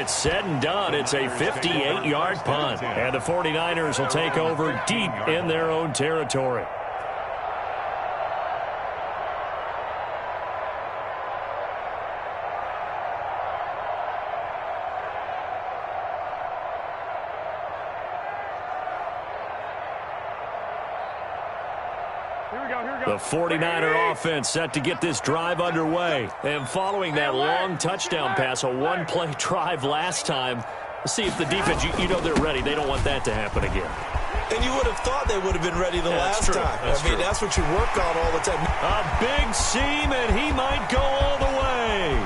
it's said and done, it's a 58-yard punt. And the 49ers will take over deep in their own territory. The 49er offense set to get this drive underway. And following that long touchdown pass, a one-play drive last time, let's see if the defense, you know they're ready. They don't want that to happen again. And you would have thought they would have been ready the last time. That's what you work on all the time. A big seam, and he might go all the way.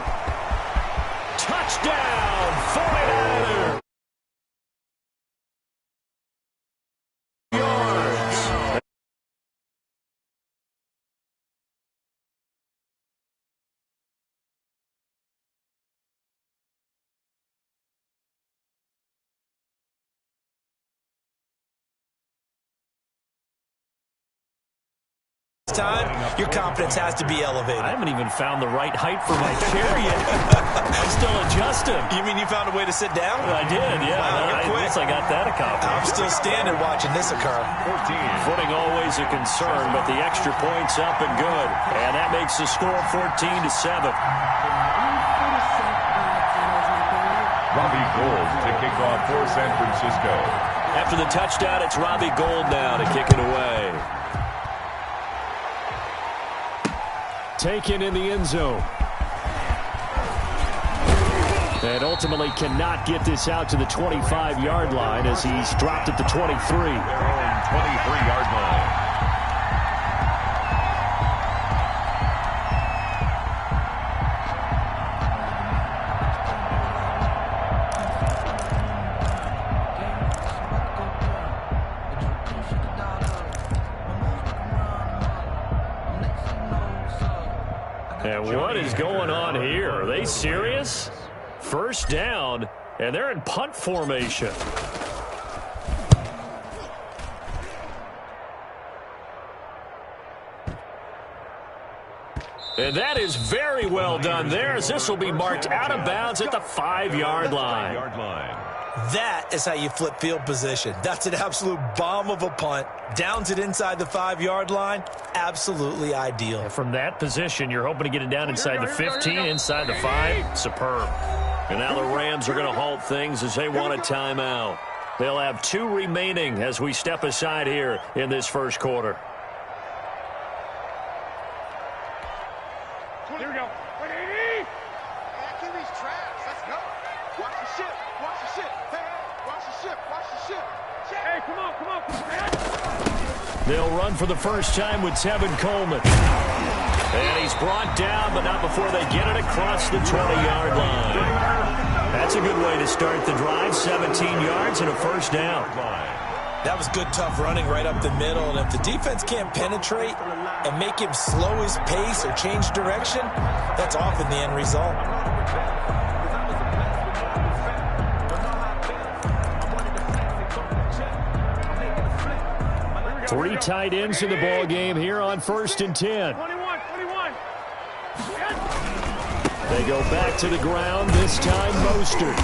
Touchdown, 49ers. Time, your confidence has to be elevated. I haven't even found the right height for my chair yet. I'm still adjusting. You mean you found a way to sit down? I did, yeah. Wow, at least I got that accomplished. I'm still standing watching this occur. Footing always a concern, but the extra point's up and good. And that makes the score 14-7. Robbie Gould to kick off for San Francisco. After the touchdown, it's Robbie Gould now to kick it away. Taken in the end zone. And ultimately cannot get this out to the 25-yard line as he's dropped at the 23. Their own 23-yard line. And what is going on here? Are they serious? First down, and they're in punt formation. And that is very well done there, as this will be marked out of bounds at the 5-yard line. That is how you flip field position. That's an absolute bomb of a punt. Downs it inside the 5-yard line. Absolutely ideal. From that position, you're hoping to get it down inside the 15, inside the 5. Superb. And now the Rams are going to halt things as they want a timeout. They'll have 2 remaining as we step aside here in this first quarter. Here we go. 180. QB's traps. Let's go. Watch the ship. Watch the ship. Hey, watch the ship. Watch the ship. Hey, come on, come on. They'll run for the first time with Tevin Coleman. And he's brought down, but not before they get it across the 20-yard line. That's a good way to start the drive. 17 yards and a first down. That was good, tough running right up the middle. And if the defense can't penetrate and make him slow his pace or change direction, that's often the end result. Three tight ends in the ball game here on 1st and 10. 21. They go back to the ground, this time Mostert.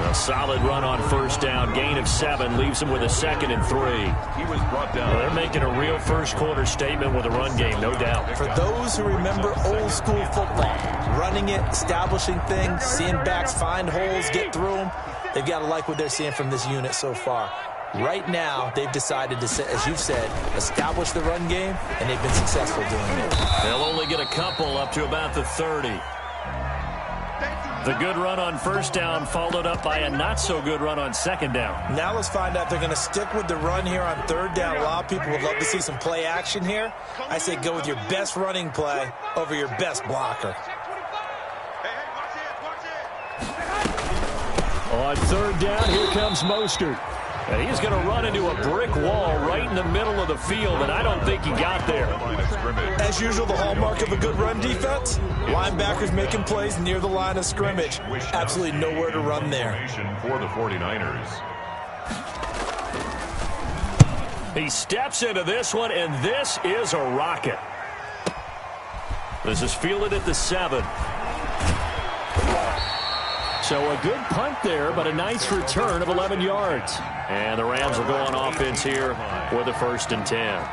A solid run on first down, gain of 7, leaves them with a 2nd and 3. He was brought down. Well, they're making a real first quarter statement with a run game, no doubt. For those who remember old school football, running it, establishing things, seeing backs find holes, get through them, they've got to like what they're seeing from this unit so far. Right now, they've decided to, as you've said, establish the run game, and they've been successful doing it. They'll only get a couple up to about the 30. The good run on first down followed up by a not-so-good run on second down. Now let's find out if they're going to stick with the run here on third down. A lot of people would love to see some play action here. I say go with your best running play over your best blocker. On third down, here comes Mostert. And he's going to run into a brick wall right in the middle of the field, and I don't think he got there. As usual, the hallmark of a good run defense, linebackers making plays near the line of scrimmage. Absolutely nowhere to run there. For the 49ers. He steps into this one, and this is a rocket. This is fielded at the 7. So a good punt there, but a nice return of 11 yards. And the Rams will go on offense here with a 1st and 10.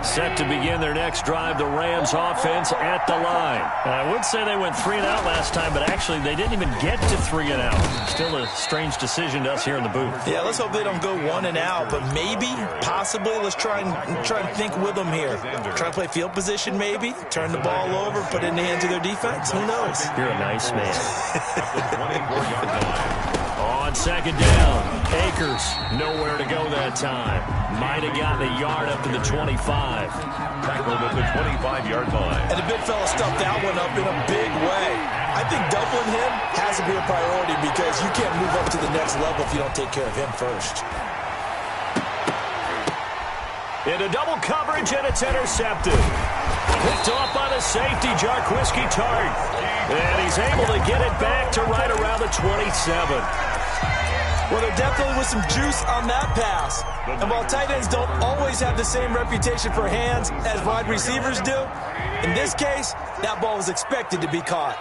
Set to begin their next drive, the Rams offense at the line. And I would say they went 3 and out last time, but actually they didn't even get to 3 and out. Still a strange decision to us here in the booth. Yeah, let's hope they don't go 1 and out, but maybe, possibly, let's try and think with them here. Try to play field position maybe, turn the ball over, put it in the hands of their defense. Who knows? You're a nice man. On 2nd down, Akers nowhere to go that time. Might have gotten a yard up to the 25. Tackled at the 25-yard line. And the big fella stuffed that one up in a big way. I think doubling him has to be a priority because you can't move up to the next level if you don't take care of him first. Into double coverage, and it's intercepted. Picked off by the safety, Jarquiski Tart. And he's able to get it back to right around the 27. Well, there definitely was some juice on that pass. And while tight ends don't always have the same reputation for hands as wide receivers do, in this case, that ball was expected to be caught.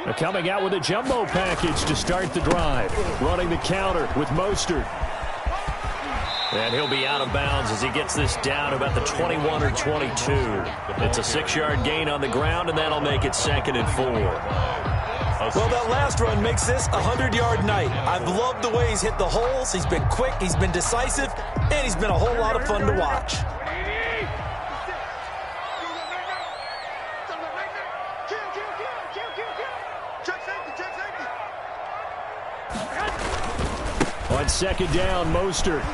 They're coming out with a jumbo package to start the drive. Running the counter with Mostert. And he'll be out of bounds as he gets this down about the 21 or 22. It's a 6-yard gain on the ground, and that'll make it 2nd and 4. Well, that last run makes this a 100-yard night. I've loved the way he's hit the holes. He's been quick, he's been decisive, and he's been a whole lot of fun to watch. On 2nd down, Mostert.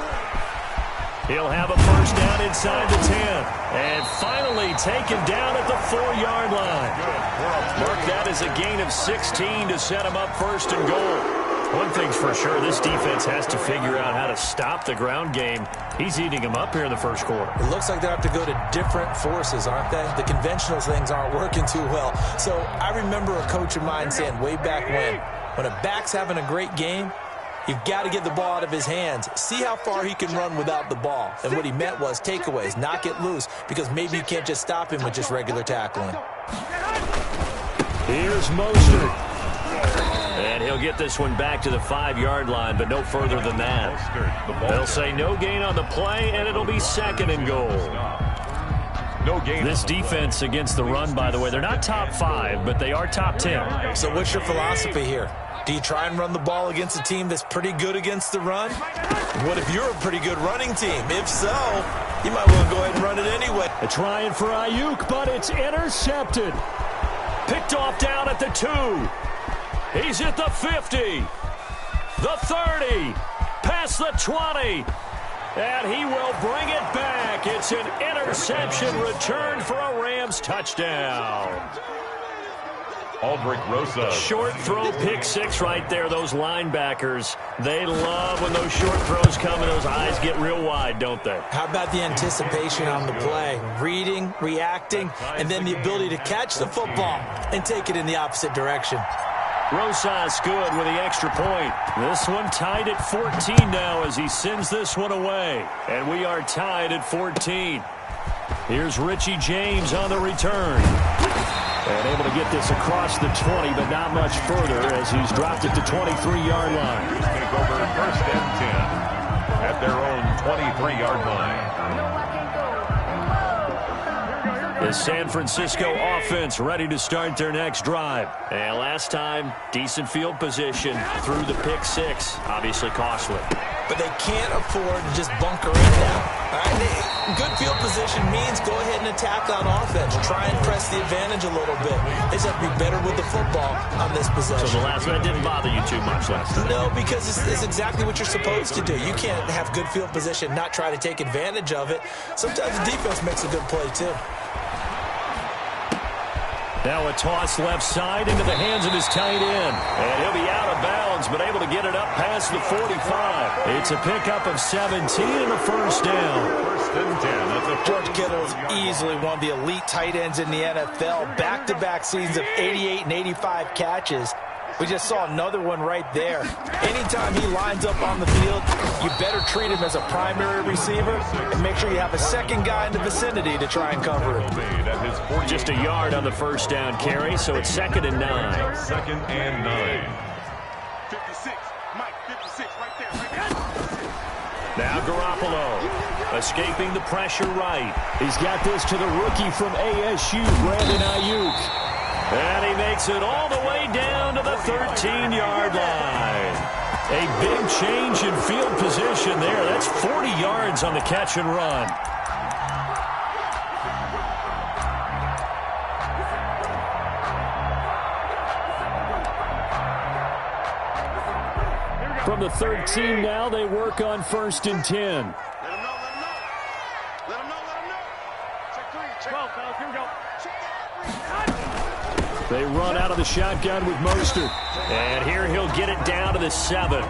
He'll have a 1st down inside the 10. And finally taken down at the 4-yard line. Mark that as a gain of 16 to set him up 1st and goal. One thing's for sure, this defense has to figure out how to stop the ground game. He's eating him up here in the 1st quarter. It looks like they have to go to different forces, aren't they? The conventional things aren't working too well. So I remember a coach of mine saying way back when a back's having a great game, you've got to get the ball out of his hands. See how far he can run without the ball. And what he meant was takeaways, knock it loose, because maybe you can't just stop him with just regular tackling. Here's Mostert. And he'll get this one back to the 5-yard line, but no further than that. They'll say no gain on the play, and it'll be 2nd and goal. No gain. This defense against the run, by the way, they're not top 5, but they are top 10. So what's your philosophy here? Do you try and run the ball against a team that's pretty good against the run? What if you're a pretty good running team? If so, you might well go ahead and run it anyway. A trying for Ayuk, but it's intercepted. Picked off down at the 2. He's at the 50. The 30. Past the 20. And he will bring it back. It's an interception return for a Rams touchdown. Aldrich Rosa. Short throw, pick 6 right there. Those linebackers, they love when those short throws come and those eyes get real wide, don't they? How about the anticipation on the play? Reading, reacting, and then the ability to catch the football and take it in the opposite direction. Rosas good with the extra point. This one tied at 14 now as he sends this one away. And we are tied at 14. Here's Richie James on the return. And able to get this across the 20, but not much further as he's dropped it to 23-yard line. Take over 1st and 10 at their own 23-yard line. The San Francisco offense ready to start their next drive. And last time, decent field position through the pick 6. Obviously costly. But they can't afford to just bunker in now. All right? Good field position means go ahead and attack on offense. Try and press the advantage a little bit. They just have to be better with the football on this possession. So the last one didn't bother you too much last time? No, because it's exactly what you're supposed to do. You can't have good field position, not try to take advantage of it. Sometimes the defense makes a good play, too. Now a toss left side into the hands of his tight end. And he'll be out of bounds, but able to get it up past the 45. It's a pickup of 17 and a 1st down. and 10 at the George Kittle is easily one of the elite tight ends in the NFL. Back-to-back seasons of 88 and 85 catches. We just saw another one right there. Anytime he lines up on the field, you better treat him as a primary receiver and make sure you have a second guy in the vicinity to try and cover him. Just a yard on the first down carry, so it's 2nd and 9. 2nd and 9. 56, Mike, 56, right there, right there. Now Garoppolo escaping the pressure right. He's got this to the rookie from ASU, Brandon Ayuk. And he makes it all the way down to the 13-yard line. A big change in field position there. That's 40 yards on the catch and run. From the 13 now, they work on 1st and 10. Let him know, let him know. Let him know, let him know. Check 3, check 12, fellas, here we go. Check that. They run out of the shotgun with Mostert. And here he'll get it down to the 7.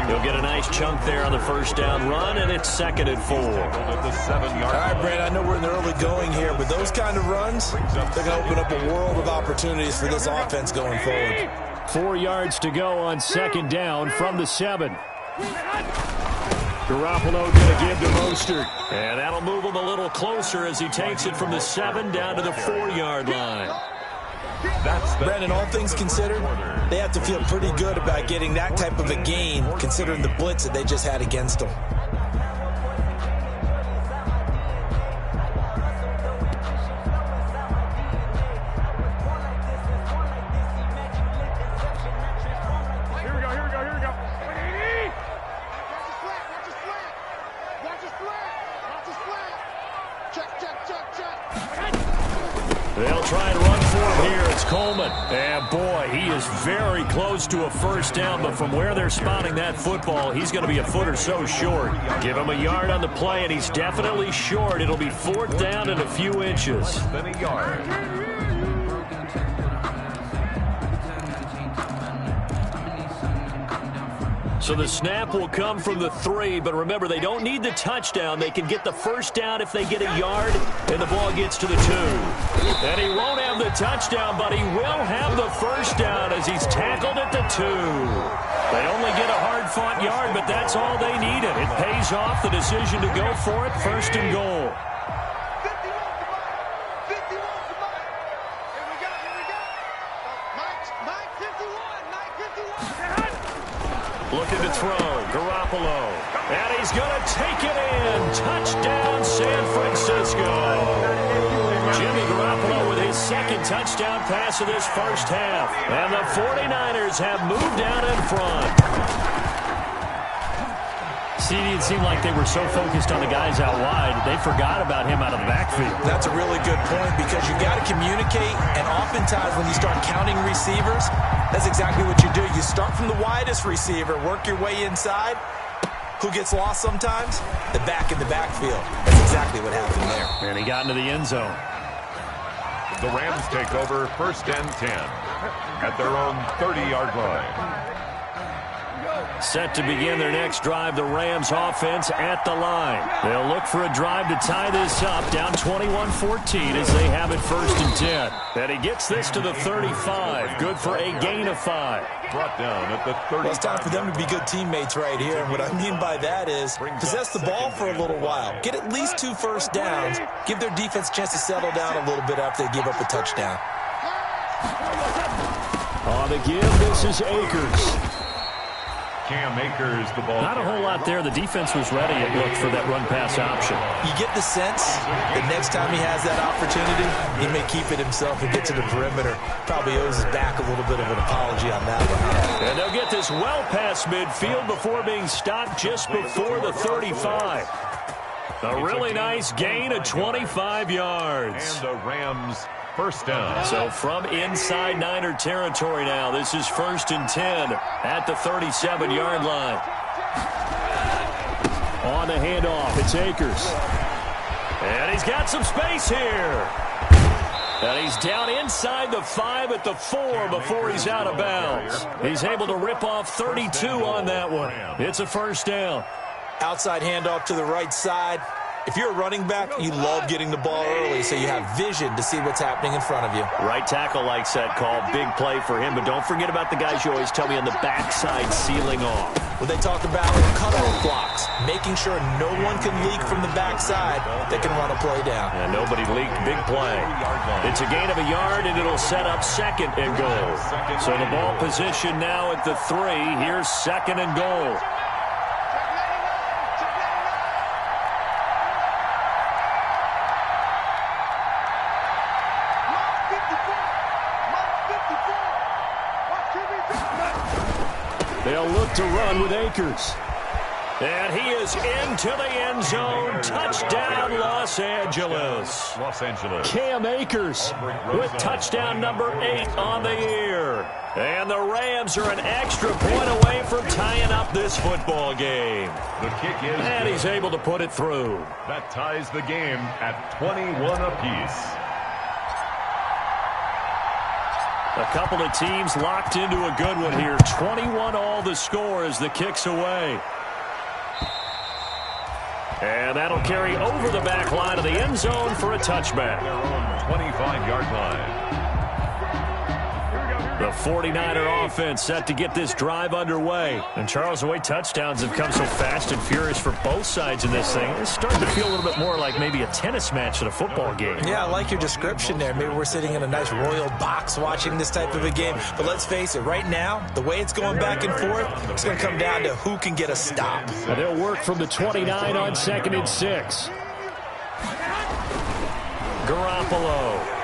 He'll get a nice chunk there on the first down run, and it's 2nd and 4. At the 7-yard All right, Brandon, I know we're in the early going here, but those kind of runs, they're going to open up a world of opportunities for this offense going forward. 4 yards to go on 2nd down from the 7. Garoppolo going to give to Mostert. And that'll move him a little closer as he takes it from the 7 down to the 4-yard line. Brandon, all things considered, they have to feel pretty good about getting that type of a gain, considering the blitz that they just had against them. Here we go, here we go, here we go. Watch his flat, watch his flat. Watch his flat, watch his flat. Check, check, check, check. They'll try and run for him here. It's Coleman. And boy, he is very close to a first down, but from where they're spotting that football, he's going to be a foot or so short. Give him a yard on the play, and he's definitely short. It'll be 4th down and a few inches. than a yard. So the snap will come from the 3, but remember, they don't need the touchdown. They can get the first down if they get a yard, and the ball gets to the 2. And he won't have the touchdown, but he will have the first down as he's tackled at the 2. They only get a hard-fought yard, but that's all they needed. It pays off the decision to go for it, 1st and goal. 51 to Mike. Here we go, here we go. Mike 51, Mike 51. Looking to throw, Garoppolo. And he's going to take it in. Touchdown, San Francisco. Jimmy Garoppolo with his 2nd touchdown pass of this first half. And the 49ers have moved out in front. It seemed like they were so focused on the guys out wide, they forgot about him out of the backfield. That's a really good point because you got to communicate, and oftentimes when you start counting receivers, that's exactly what you do. You start from the widest receiver, work your way inside. Who gets lost sometimes? The back in the backfield. That's exactly what happened there. And he got into the end zone. The Rams take over 1st and 10 at their own 30-yard line. Set to begin their next drive, the Rams offense at the line. They'll look for a drive to tie this up, down 21-14 as they have it 1st and 10. And he gets this to the 35, good for a gain of 5. Brought down at the 30. Well, it's time for them to be good teammates right here. And what I mean by that is possess the ball for a little while. Get at least 2 first downs. Give their defense a chance to settle down a little bit after they give up a touchdown. On the give, this is Akers. Cam Akers, the ball. Not a whole lot there. The defense was ready, it looked, for that run-pass option. You get the sense that next time he has that opportunity, he may keep it himself and get to the perimeter. Probably owes his back a little bit of an apology on that one. And they'll get this well past midfield before being stopped just before the 35. A really nice gain of 25 yards. And the Rams first down. So from inside Niner territory now, this is 1st and 10 at the 37-yard line. On the handoff, it's Akers. And he's got some space here. And he's down inside the 5 at the 4 before he's out of bounds. He's able to rip off 32 on that one. It's a first down. Outside handoff to the right side. If you're a running back, you love getting the ball early so you have vision to see what's happening in front of you. Right tackle likes that call. Big play for him, but don't forget about the guys you always tell me on the backside sealing off. Well, they talk about cutoff blocks, making sure no one can leak from the backside that can run a play down. And nobody leaked. Big play. It's a gain of a yard, and it'll set up 2nd and goal. So the ball position now at the 3. Here's 2nd and goal. They'll look to run with Akers. And he is into the end zone. Touchdown, Los Angeles. Cam Akers with touchdown number 8 on the year. And the Rams are an extra point away from tying up this football game. The kick is and he's able to put it through. That ties the game at 21 apiece. A couple of teams locked into a good one here. 21 all the score as the kick's away. And that'll carry over the back line of the end zone for a touchback. Their own 25-yard line. The 49er offense set to get this drive underway. And Charles, the way touchdowns have come so fast and furious for both sides in this thing, it's starting to feel a little bit more like maybe a tennis match than a football game. Yeah, I like your description there. Maybe we're sitting in a nice royal box watching this type of a game. But let's face it, right now, the way it's going back and forth, it's going to come down to who can get a stop. And they'll work from the 29 on 2nd and 6. Garoppolo.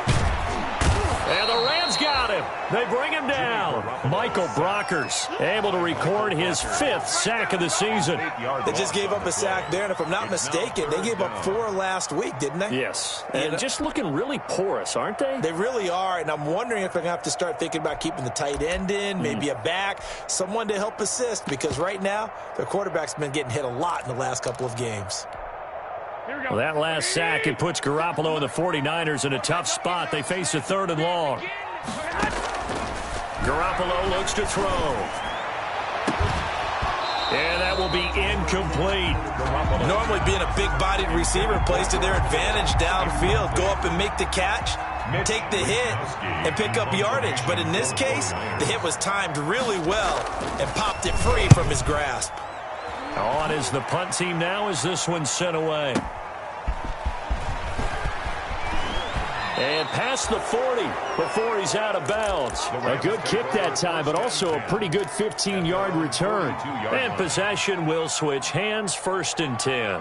And the Rams got him. They bring him down. Michael Brockers able to record his 5th sack of the season. They just gave up a sack there, and if I'm not mistaken, they gave up 4 last week, didn't they? Yes. And just looking really porous, aren't they? They really are, and I'm wondering if they're going to have to start thinking about keeping the tight end in, maybe a back, someone to help assist, because right now, their quarterback's been getting hit a lot in the last couple of games. Well, that last sack, it puts Garoppolo and the 49ers in a tough spot. They face a 3rd and long. Garoppolo looks to throw. And that will be incomplete. Normally being a big-bodied receiver plays to their advantage downfield. Go up and make the catch, take the hit, and pick up yardage. But in this case, the hit was timed really well and popped it free from his grasp. On is the punt team now as this one's sent away. And past the 40 before he's out of bounds. A good kick that time, but also a pretty good 15-yard return. And possession will switch hands, 1st and 10.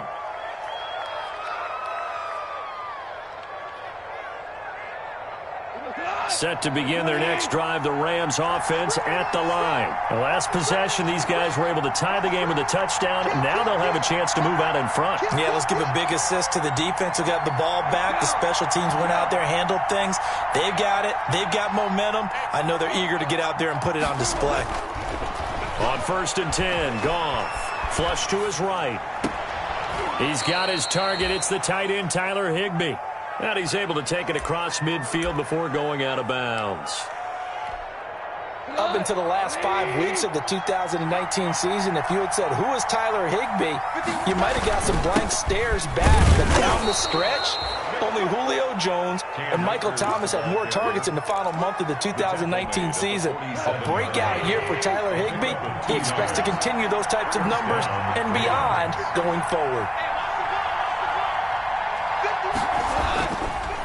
Set to begin their next drive, the Rams offense at the line. The last possession, these guys were able to tie the game with a touchdown. Now they'll have a chance to move out in front. Yeah, let's give a big assist to the defense who got the ball back. The special teams went out there, handled things. They've got it. They've got momentum. I know they're eager to get out there and put it on display. On 1st and 10, Goff. Flush to his right. He's got his target. It's the tight end, Tyler Higbee. And he's able to take it across midfield before going out of bounds. Up until the last 5 weeks of the 2019 season, if you had said, who is Tyler Higbee, you might have got some blank stares back. But down the stretch, only Julio Jones and Michael Thomas had more targets in the final month of the 2019 season. A breakout year for Tyler Higbee. He expects to continue those types of numbers and beyond going forward.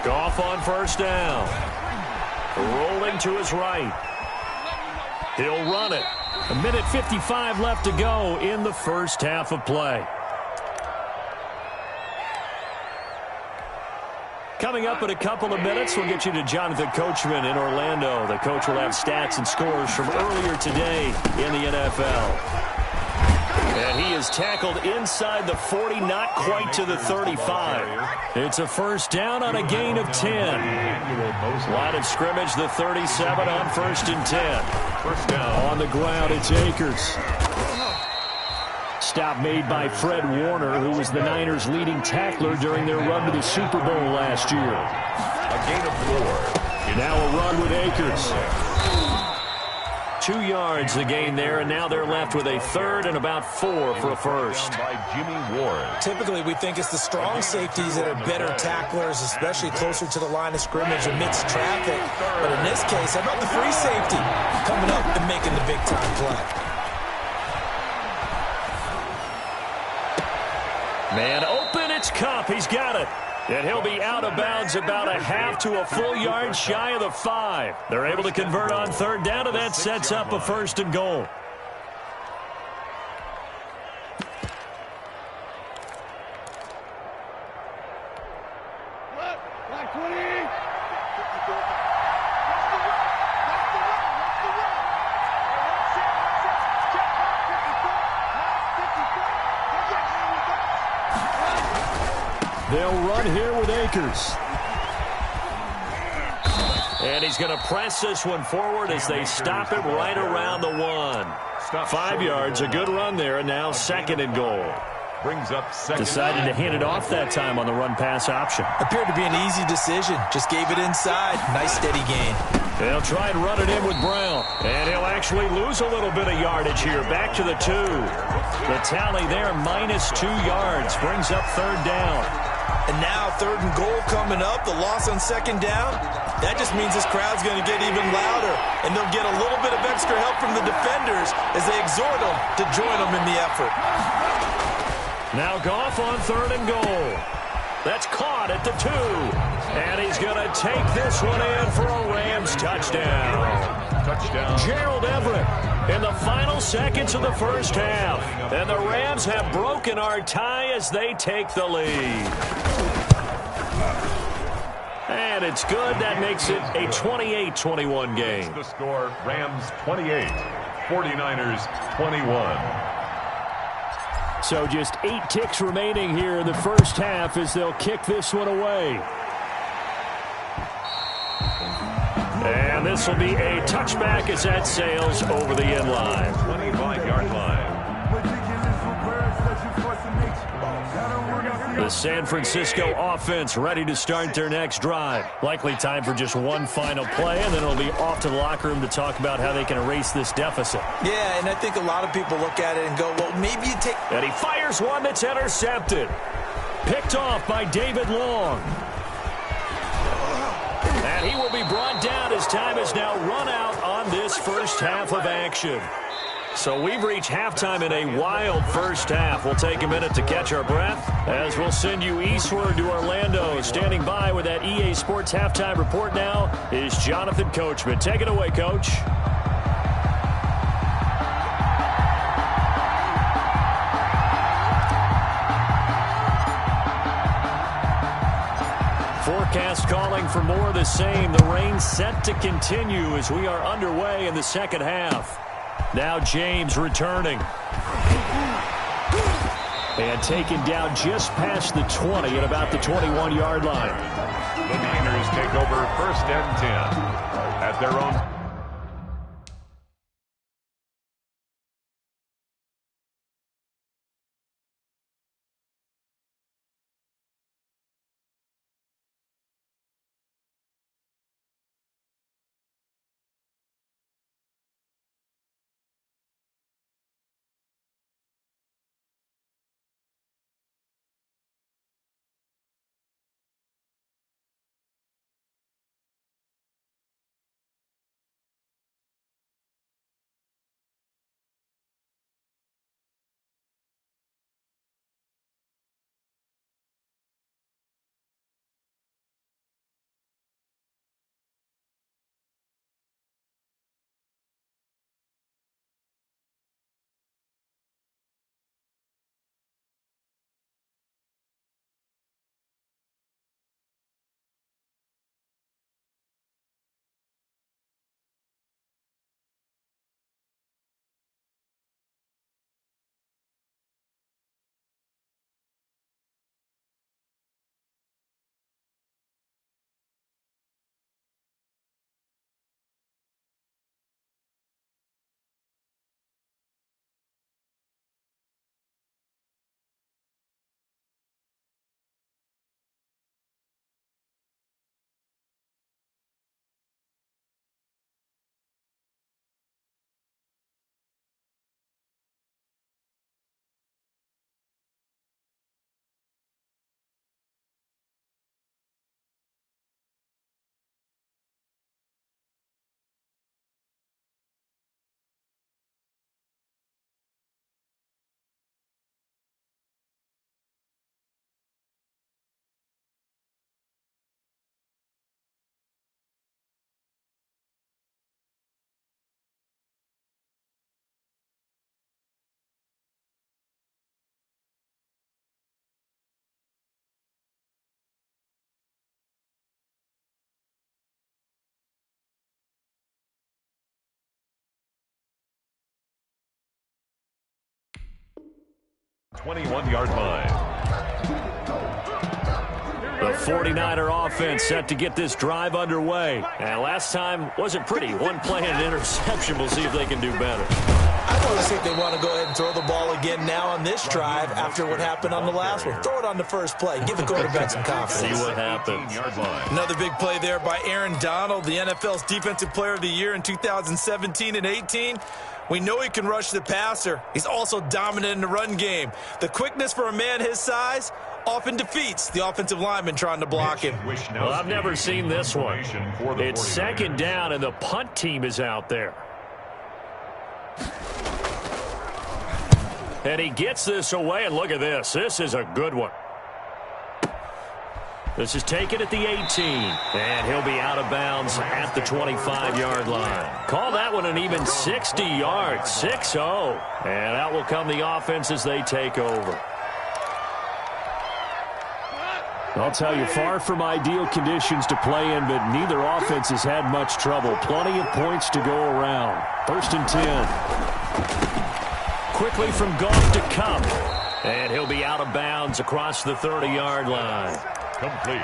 Goff on 1st down. Rolling to his right. He'll run it. 1:55 left to go in the first half of play. Coming up in a couple of minutes, we'll get you to Jonathan Coachman in Orlando. The coach will have stats and scores from earlier today in the NFL. And he is tackled inside the 40, not quite to the 35. It's a 1st down on a gain of 10. Line of scrimmage, the 37 on 1st and 10. 1st down. On the ground, it's Akers. Stop made by Fred Warner, who was the Niners' leading tackler during their run to the Super Bowl last year. A gain of 4. Now a run with Akers. 2 yards the gain there, and now they're left with a third and about 4 for a first. By Jimmy Ward. Typically, we think it's the strong safeties that are better tacklers, especially closer to the line of scrimmage amidst traffic. But in this case, how about the free safety coming up and making the big-time play? Man open, it's Cup. He's got it. And he'll be out of bounds about a half to a full yard shy of the 5. They're able to convert on third down, and that sets up a first and goal. Black 20. They'll run here with Akers. And he's going to press this one forward as they stop it right around the 1. 5 yards, a good run there, and now second and goal. Brings up second. Decided to hand it off that time on the run-pass option. Appeared to be an easy decision. Just gave it inside. Nice steady gain. They'll try and run it in with Brown. And he'll actually lose a little bit of yardage here. Back to the 2. The tally there, -2 yards. Brings up third down. And now third and goal coming up. The loss on second down. That just means this crowd's going to get even louder. And they'll get a little bit of extra help from the defenders as they exhort them to join them in the effort. Now Goff on third and goal. That's caught at the 2. And he's going to take this one in for a Rams touchdown. Touchdown. Gerald Everett in the final seconds of the first half. And the Rams have broken our tie as they take the lead. And it's good. That makes it a 28-21 game. The score, Rams 28, 49ers 21. So just 8 ticks remaining here in the first half as they'll kick this one away. And this will be a touchback as that sails over the end line. 25-yard line. The San Francisco offense ready to start their next drive. Likely time for just one final play, and then it'll be off to the locker room to talk about how they can erase this deficit. Yeah, and I think a lot of people look at it and go, well, maybe you take... And he fires one that's intercepted. Picked off by David Long. And he will be brought down as time is now run out on this first half of action. So we've reached halftime in a wild first half. We'll take a minute to catch our breath as we'll send you eastward to Orlando. Standing by with that EA Sports halftime report now is Jonathan Coachman. Take it away, Coach. Forecast calling for more of the same. The rain set to continue as we are underway in the second half. Now James returning. And taken down just past the 20 at about the 21-yard line. The Niners take over first and 10 at their own 21-yard line. The 49er offense set to get this drive underway. And last time wasn't pretty. One play and an interception. We'll see if they can do better. I want to see if they want to go ahead and throw the ball again now on this drive after what happened on the last one. Throw it on the first play. Give the quarterback some confidence. See what happens. Another big play there by Aaron Donald, the NFL's Defensive Player of the Year in 2017 and 18. We know he can rush the passer. He's also dominant in the run game. The quickness for a man his size often defeats the offensive lineman trying to block him. Well, I've never seen this one. It's second down, and the punt team is out there. And he gets this away, and look at this. This is a good one. This is taken at the 18, and he'll be out of bounds at the 25-yard line. Call that one an even 60 yards, 6-0. And out will come the offense as they take over. I'll tell you, far from ideal conditions to play in, but neither offense has had much trouble. Plenty of points to go around. 1st and 10. Quickly from Goff to Cup. And he'll be out of bounds across the 30-yard line. Complete.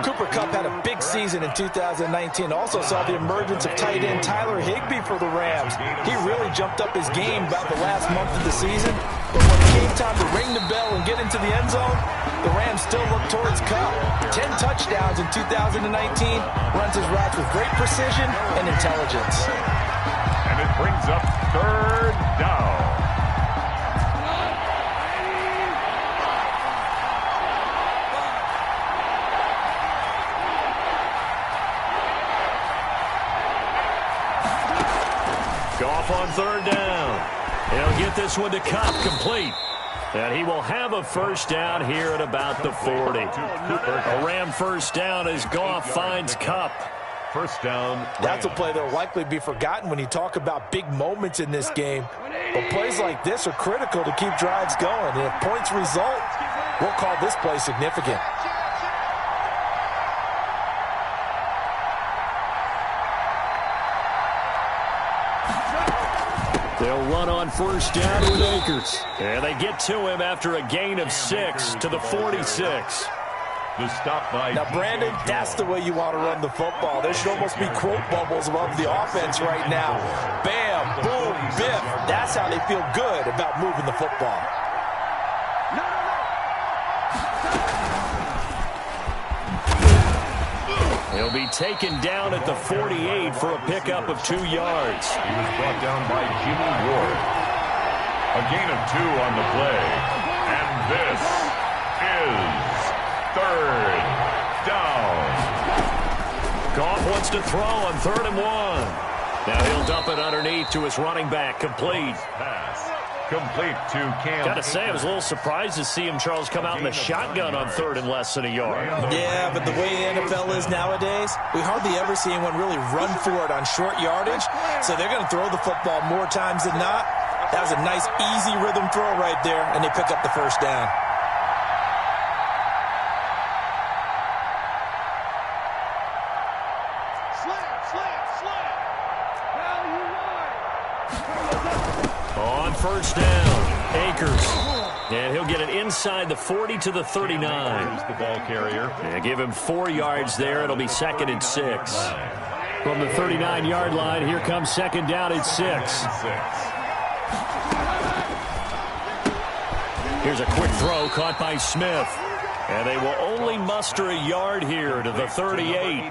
Cooper Kupp had a big season in 2019. Also saw the emergence of tight end Tyler Higbee for the Rams. He really jumped up his game about the last month of the season. But when it came time to ring the bell and get into the end zone, the Rams still look towards Kupp. 10 touchdowns in 2019. Runs his routes with great precision and intelligence. And it brings up 3rd down. Goff on 3rd down. He'll get this one to Kupp, complete. And he will have a first down here at about the 40. A Ram first down as Goff finds Kupp. First down. That's a play that will likely be forgotten when you talk about big moments in this game. But plays like this are critical to keep drives going. And if points result, we'll call this play significant. They'll run on first down with Akers. And they get to him after a gain of 6 to the 46. The stop by now, Brandon, that's the way you want to run the football. There should almost be quote bubbles above the offense right now. Bam, boom, biff. That's how they feel good about moving the football. He'll be taken down at the 48 for a pickup of 2 yards. He was brought down by Jimmy Ward. A gain of 2 on the play. And this is 3rd down. Goff wants to throw on 3rd and 1. Now he'll dump it underneath to his running back, complete. Pass. Complete to Cam. Gotta say, I was a little surprised to see him, Charles, come out in the shotgun on 3rd and less than a yard. Yeah, but the way the NFL is nowadays, we hardly ever see anyone really run for it on short yardage. So they're going to throw the football more times than not. That was a nice, easy rhythm throw right there, and they pick up the first down. On first down, Akers. And he'll get it inside the 40 to the 39. Here's the ball carrier. And give him 4 yards there. It'll be 2nd and 6. From the 39-yard line, here comes 2nd down at 6. Here's a quick throw caught by Smith. And they will only muster a yard here to the 38.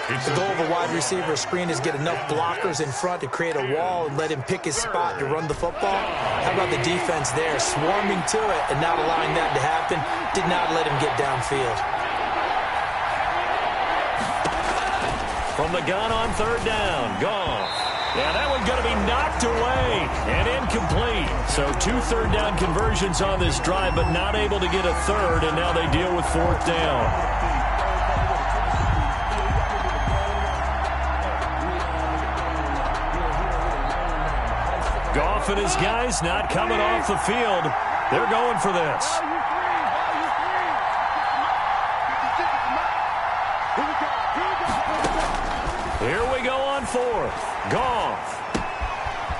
The goal of a wide receiver screen is get enough blockers in front to create a wall and let him pick his spot to run the football. How about the defense there, swarming to it and not allowing that to happen? Did not let him get downfield. From the gun on 3rd down, Goff. Yeah, that one's going to be knocked away and incomplete. So 2 third down conversions on this drive, but not able to get a third, and now they deal with 4th down. Goff and his guys not coming off the field. They're going for this. Here we go on 4th. Goff.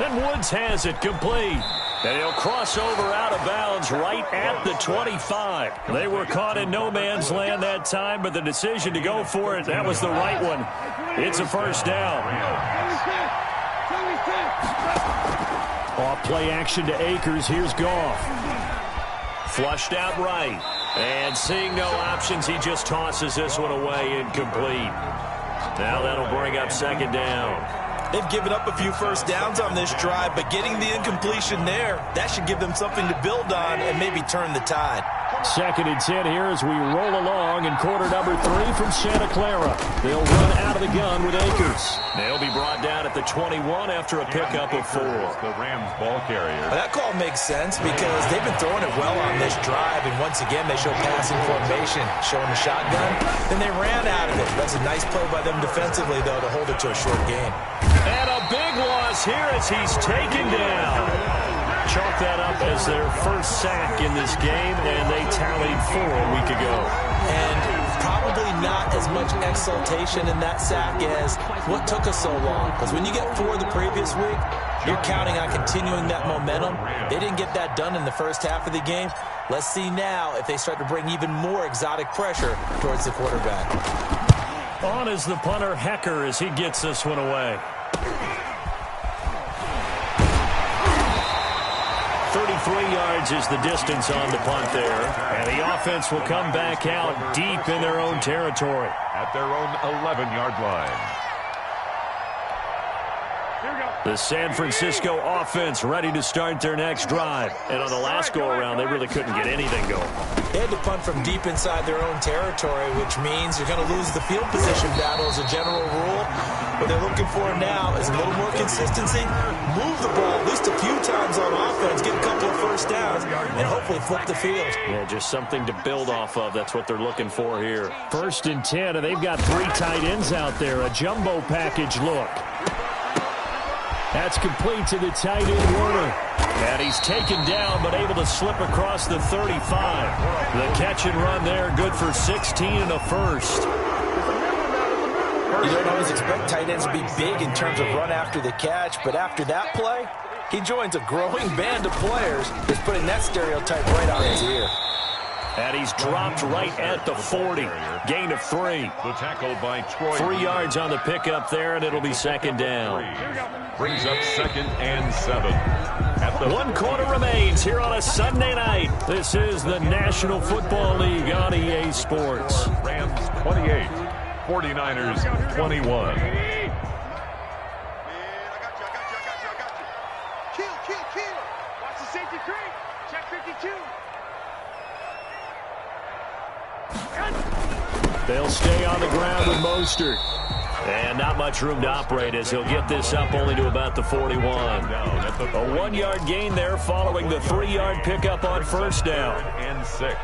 And Woods has it complete. And he'll cross over out of bounds right at the 25. They were caught in no man's land that time, but the decision to go for it, that was the right one. It's a first down. Off play action to Akers. Here's Goff. Flushed out right. And seeing no options, he just tosses this one away incomplete. Now that'll bring up second down. They've given up a few first downs on this drive, but getting the incompletion there, that should give them something to build on and maybe turn the tide. Second and 10 here as we roll along in quarter number 3 from Santa Clara. They'll run out of the gun with Akers. They'll be brought down at the 21 after a pickup of 4. The Rams ball carrier. Well, that call makes sense because they've been throwing it well on this drive, and once again they show passing formation, showing the shotgun. Then they ran out of it. That's a nice play by them defensively, though, to hold it to a short gain. And a big loss here as he's taken down. Chalk that up as their first sack in this game, and they tallied 4 a week ago. And probably not as much exultation in that sack as what took us so long. Because when you get 4 the previous week, you're counting on continuing that momentum. They didn't get that done in the first half of the game. Let's see now if they start to bring even more exotic pressure towards the quarterback. On is the punter, Hecker, as he gets this one away. 33 yards is the distance on the punt there. And the offense will come back out deep in their own territory. At their own 11-yard line. The San Francisco offense ready to start their next drive. And on the last go-around, they really couldn't get anything going. They had to punt from deep inside their own territory, which means you're going to lose the field position battle as a general rule. What they're looking for now is a little more consistency. Move the ball at least a few times on offense, get a couple of first downs, and hopefully flip the field. Yeah, just something to build off of. That's what they're looking for here. 1st and 10, and they've got 3 tight ends out there. A jumbo package look. That's complete to the tight end, Warner. And he's taken down, but able to slip across the 35. The catch and run there, good for 16 and a first. You don't always expect tight ends to be big in terms of run after the catch, but after that play, he joins a growing band of players that's putting that stereotype right on his ear. And he's dropped right at the 40. Gain of 3. The tackle by Troy. 3 yards on the pickup there, and it'll be second down. Brings up 2nd and 7. At the 1 quarter remains here on a Sunday night. This is the National Football League on EA Sports. Rams 28, 49ers 21. Kill. Watch the safety creep. Check 52. They'll stay on the ground with Mostert. And not much room to operate as he'll get this up only to about the 41. A 1-yard gain there following the 3-yard pickup on first down. And 6.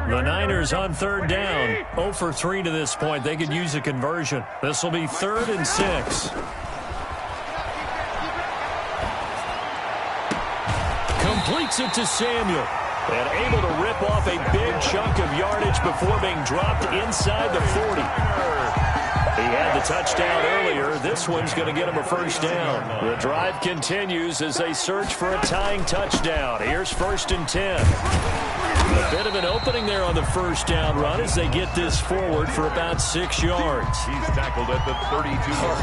The Niners on 3rd down. 0 for 3 to this point. They could use a conversion. This will be 3rd and 6. Completes it to Samuel. And able to rip off a big chunk of yardage before being dropped inside the 40. He had the touchdown earlier. This one's going to get him a first down. The drive continues as they search for a tying touchdown. Here's 1st and 10. A bit of an opening there on the first down run as they get this forward for about 6 yards. He's tackled at the 32.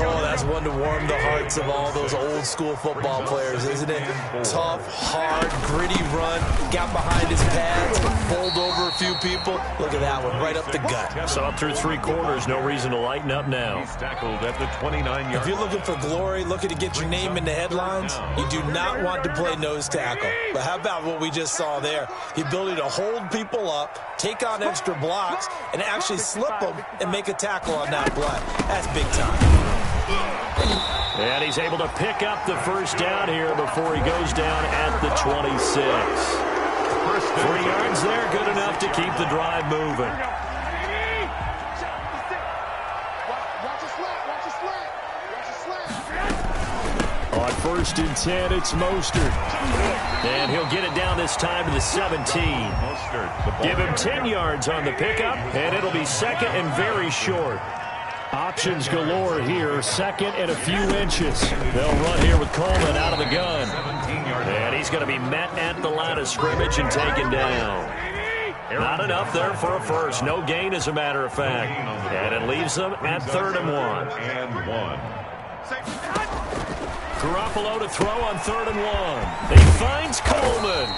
Oh, that's one to warm the hearts of all those old school football players, isn't it? Tough, hard, gritty run. Got behind his pads, bowled over a few people. Look at that one, right up the gut. So up through 3 quarters, no reason to lighten up now. He's tackled at the 29-yard. If you're looking for glory, looking to get your name in the headlines, you do not want to play nose tackle. But how about what we just saw there? The ability to hold people up, take on extra blocks, and actually slip them and make a tackle on that play. That's big time. And he's able to pick up the first down here before he goes down at the 26. 3 yards there, good enough to keep the drive moving. On first and 10, it's Mostert. And he'll get it down this time to the 17. Give him 10 yards on the pickup, and it'll be second and very short. Options galore here, second and a few inches. They'll run here with Coleman out of the gun. And he's going to be met at the line of scrimmage and taken down. Not enough there for a first. No gain, as a matter of fact. And it leaves them at 3rd and 1. Garoppolo to throw on 3rd and 1. He finds Coleman.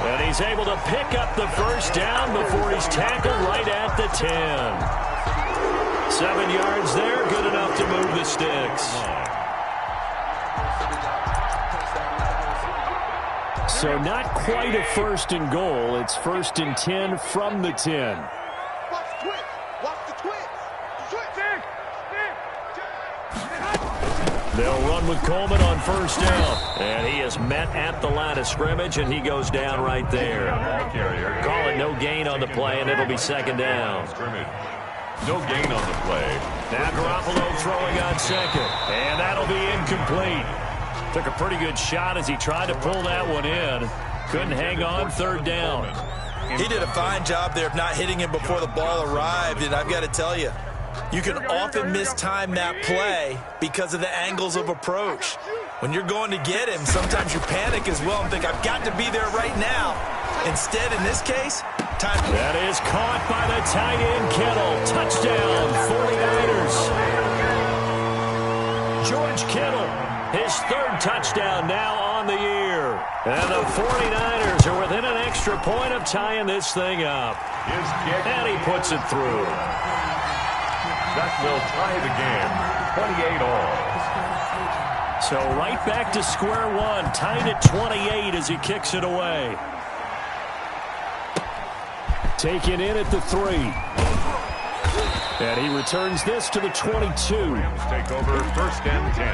And he's able to pick up the first down before he's tackled right at the 10. 7 yards there, good enough to move the sticks. So not quite a first and goal. It's 1st and 10 from the 10. Watch the twins. Watch the twins. They'll run with Coleman on 1st down. And he is met at the line of scrimmage, and he goes down right there. Call it no gain on the play, and it'll be 2nd down. No gain on the play. Now Garoppolo throwing on 2nd. And that'll be incomplete. Took a pretty good shot as he tried to pull that one in. Couldn't hang on, 3rd down. He did a fine job there of not hitting him before the ball arrived, and I've got to tell you, you can often mistime that play because of the angles of approach. When you're going to get him, sometimes you panic as well and think, I've got to be there right now. Instead, in this case, time. That is caught by the tight end, Kittle. Touchdown, 49ers. George Kittle, his 3rd touchdown now on the year. And the 49ers are within an extra point of tying this thing up. And he puts it through. That will tie the game, 28 all. So right back to square one, tied at 28 as he kicks it away. Taken in at the 3. And he returns this to the 22. Take over 1st and 10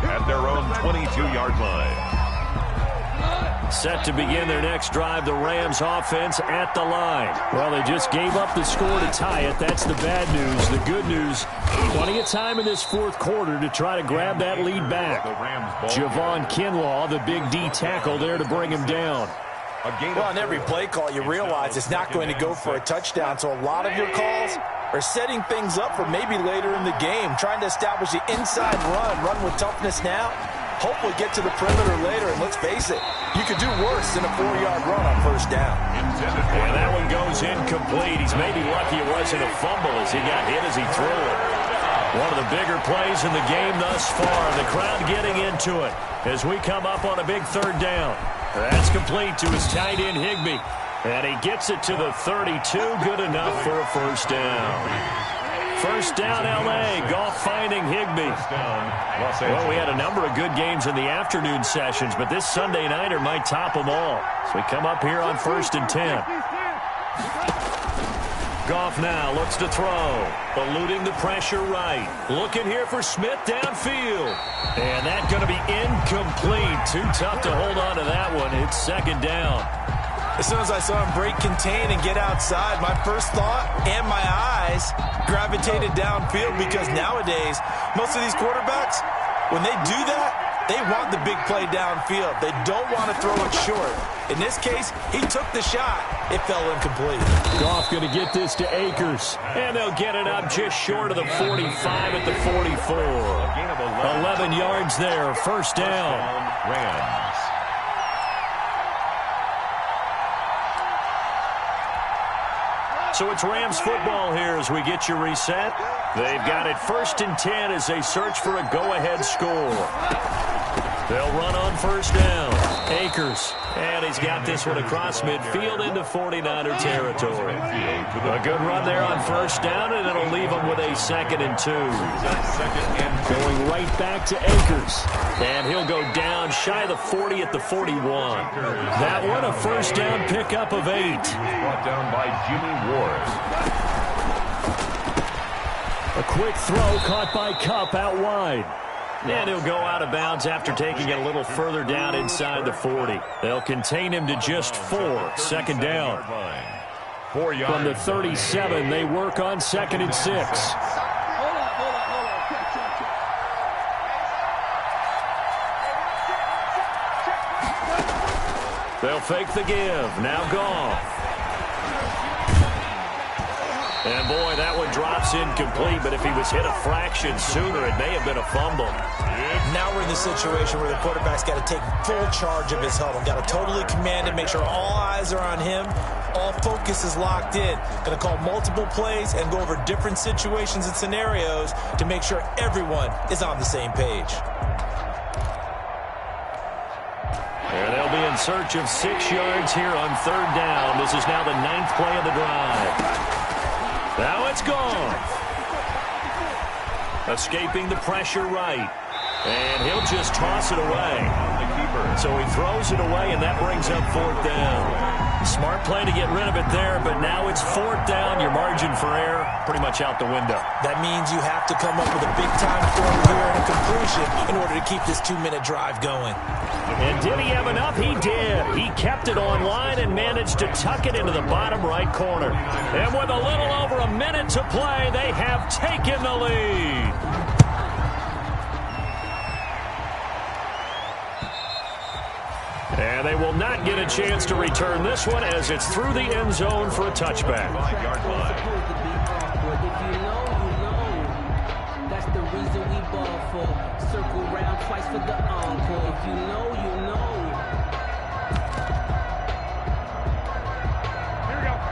at their own 22-yard line. Set to begin their next drive, the Rams offense at the line. Well, they just gave up the score to tie it. That's the bad news. The good news, plenty of time in this 4th quarter to try to grab that lead back. Javon Kinlaw, the big D tackle there to bring him down. Well, on every play call, you realize it's not going to go for a touchdown, so a lot of your calls are setting things up for maybe later in the game, trying to establish the inside run with toughness now, hopefully get to the perimeter later, and let's face it, you could do worse than a 4-yard run on 1st down. And that one goes incomplete. He's maybe lucky it wasn't a fumble as he got hit as he threw it. One of the bigger plays in the game thus far, the crowd getting into it as we come up on a big 3rd down. That's complete to his tight end, Higbee. And he gets it to the 32. Good enough for a 1st down. 1st down, L.A. Goff finding Higbee. Well, we had a number of good games in the afternoon sessions, but this Sunday nighter might top them all. So we come up here on 1st and 10. Goff now looks to throw. Eluding the pressure right. Looking here for Smith downfield. And that's going to be incomplete. Too tough to hold on to that one. It's 2nd down. As soon as I saw him break contain and get outside, my first thought and my eyes gravitated downfield because nowadays, most of these quarterbacks, when they do that, they want the big play downfield. They don't want to throw it short. In this case, he took the shot. It fell incomplete. Goff going to get this to Akers. And they'll get it up just short of the 45 at the 44. 11 yards there. 1st down. Rams. So it's Rams football here as we get you reset. They've got it 1st and 10 as they search for a go-ahead score. They'll run on 1st down. Akers. And he's got this one across midfield into 49er territory. A good run there on 1st down, and it'll leave them with a 2nd and 2. Going right back to Akers. And he'll go down shy of the 40 at the 41. That one a 1st down pickup of 8. Brought down by Jimmy Ward. A quick throw caught by Kupp out wide. And he'll go out of bounds after taking it a little further down inside the 40. They'll contain him to just 4. 2nd down. From the 37, they work on 2nd and 6. They'll fake the give. Now Goff. And, boy, that one drops incomplete, but if he was hit a fraction sooner, it may have been a fumble. Now we're in the situation where the quarterback's got to take full charge of his huddle. Got to totally command it, make sure all eyes are on him. All focus is locked in. Going to call multiple plays and go over different situations and scenarios to make sure everyone is on the same page. And they'll be in search of 6 yards here on 3rd down. This is now the 9th play of the drive. Now it's gone. Escaping the pressure right. And he'll just toss it away. So he throws it away, and that brings up 4th down. Smart play to get rid of it there, but now it's 4th down. Your margin for error pretty much out the window. That means you have to come up with a big-time throw here and a completion in order to keep this 2-minute drive going. And did he have enough? He did. He kept it on line and managed to tuck it into the bottom right corner. And with a little over a minute to play, they have taken the lead. And they will not get a chance to return this one as it's through the end zone for a touchback. That's the reason we ball for. Circle round twice for the encore. If you know, you know.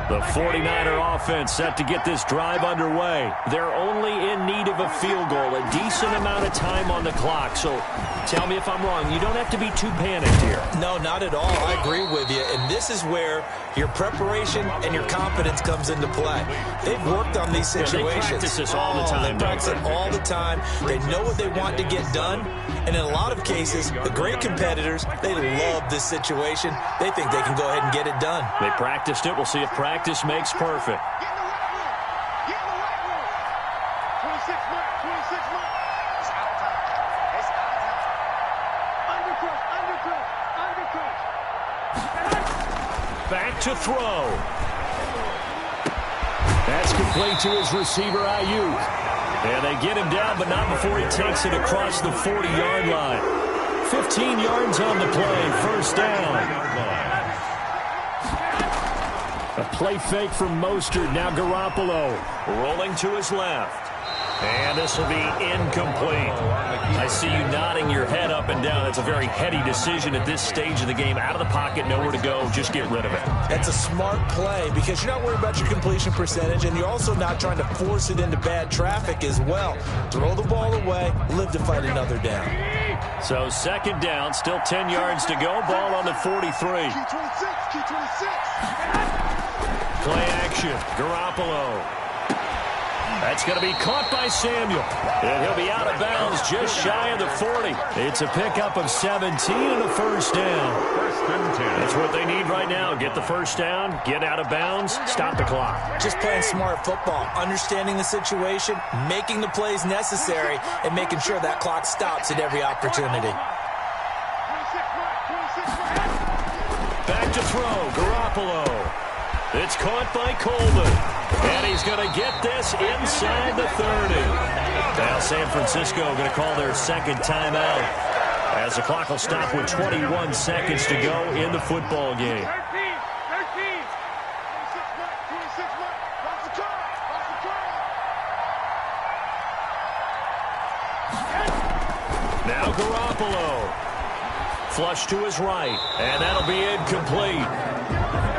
The 49er offense set to get this drive underway. They're only in need of a field goal, a decent amount of time on the clock. So tell me if I'm wrong. You don't have to be too panicked here. No, not at all. I agree with you. And this is where your preparation and your confidence comes into play. They've worked on these situations. They practice this all the time. They practice it all the time. They know what they want to get done. And in a lot of cases, the great competitors, they love this situation. They think they can go ahead and get it done. They practiced it. We'll see if practice makes perfect. Get in the right room. Get in the right room. 26 mark. 26 mark. It's out of time. It's out of time. Undercut. Undercut. Undercut. Back to throw. That's complete to his receiver, Ayuk. And they get him down, but not before he takes it across the 40-yard line. 15 yards on the play, 1st down. A play fake from Mostert. Now Garoppolo rolling to his left. And this will be incomplete. I see you nodding your head up and down. It's a very heady decision at this stage of the game. Out of the pocket, nowhere to go. Just get rid of it. That's a smart play because you're not worried about your completion percentage, and you're also not trying to force it into bad traffic as well. Throw the ball away, live to fight another down. So 2nd down, still 10 yards to go. Ball on the 43. Key 26. Key 26. Play action. Garoppolo. That's going to be caught by Samuel. And he'll be out of bounds just shy of the 40. It's a pickup of 17 and a 1st down. 1st and 10. That's what they need right now. Get the 1st down, get out of bounds, stop the clock. Just playing smart football, understanding the situation, making the plays necessary, and making sure that clock stops at every opportunity. 26 mark. 26 mark. Back to throw. Garoppolo. It's caught by Coleman. And he's going to get this inside the 30. Now San Francisco going to call their 2nd timeout as the clock will stop with 21 seconds to go in the football game. 13. 26 mark. 26 mark. Watch the clock. Watch the clock. Now Garoppolo. Flush to his right. And that'll be incomplete.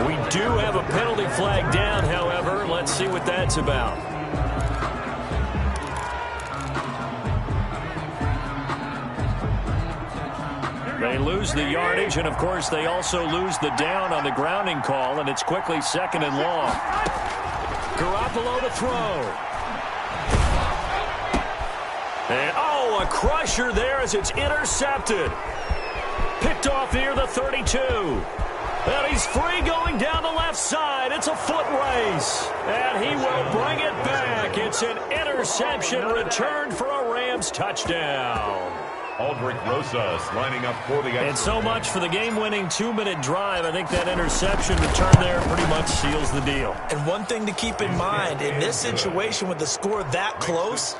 We do have a penalty flag down, however. Let's see what that's about. They lose the yardage, and, of course, they also lose the down on the grounding call, and it's quickly 2nd and long. Garoppolo to throw. And, oh, a crusher there as it's intercepted. Picked off near the 32. And he's free going down the left side. It's a foot race. And he will bring it back. It's an interception returned for a Rams touchdown. Aldrich Rosas lining up for the extra. And so much for the game-winning 2-minute drive. I think that interception return there pretty much seals the deal. And one thing to keep in mind, in this situation with the score that close,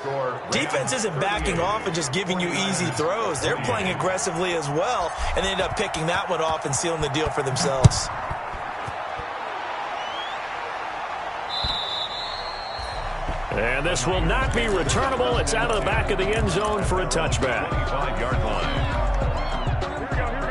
defense isn't backing off and just giving you easy throws. They're playing aggressively as well, and they end up picking that one off and sealing the deal for themselves. And this will not be returnable. It's out of the back of the end zone for a touchback. 25-yard line.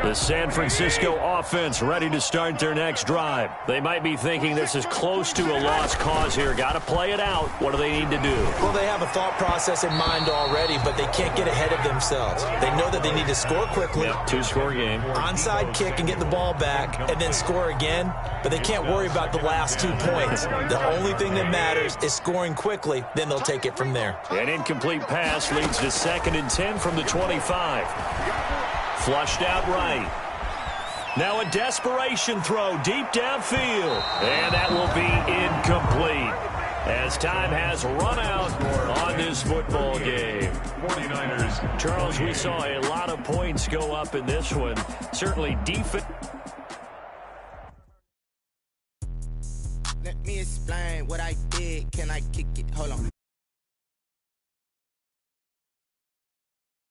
The San Francisco offense ready to start their next drive. They might be thinking this is close to a lost cause here. Got to play it out. What do they need to do? Well, they have a thought process in mind already, but they can't get ahead of themselves. They know that they need to score quickly. Yep, 2-score game. Onside kick and get the ball back, and then score again. But they can't worry about the last 2 points. The only thing that matters is scoring quickly. Then they'll take it from there. An incomplete pass leads to 2nd and 10 from the 25. Flushed out right. Now a desperation throw deep downfield. And that will be incomplete as time has run out on this football game. 49ers. Charles, we saw a lot of points go up in this one. Certainly defense. Let me explain what I did. Can I kick it? Hold on.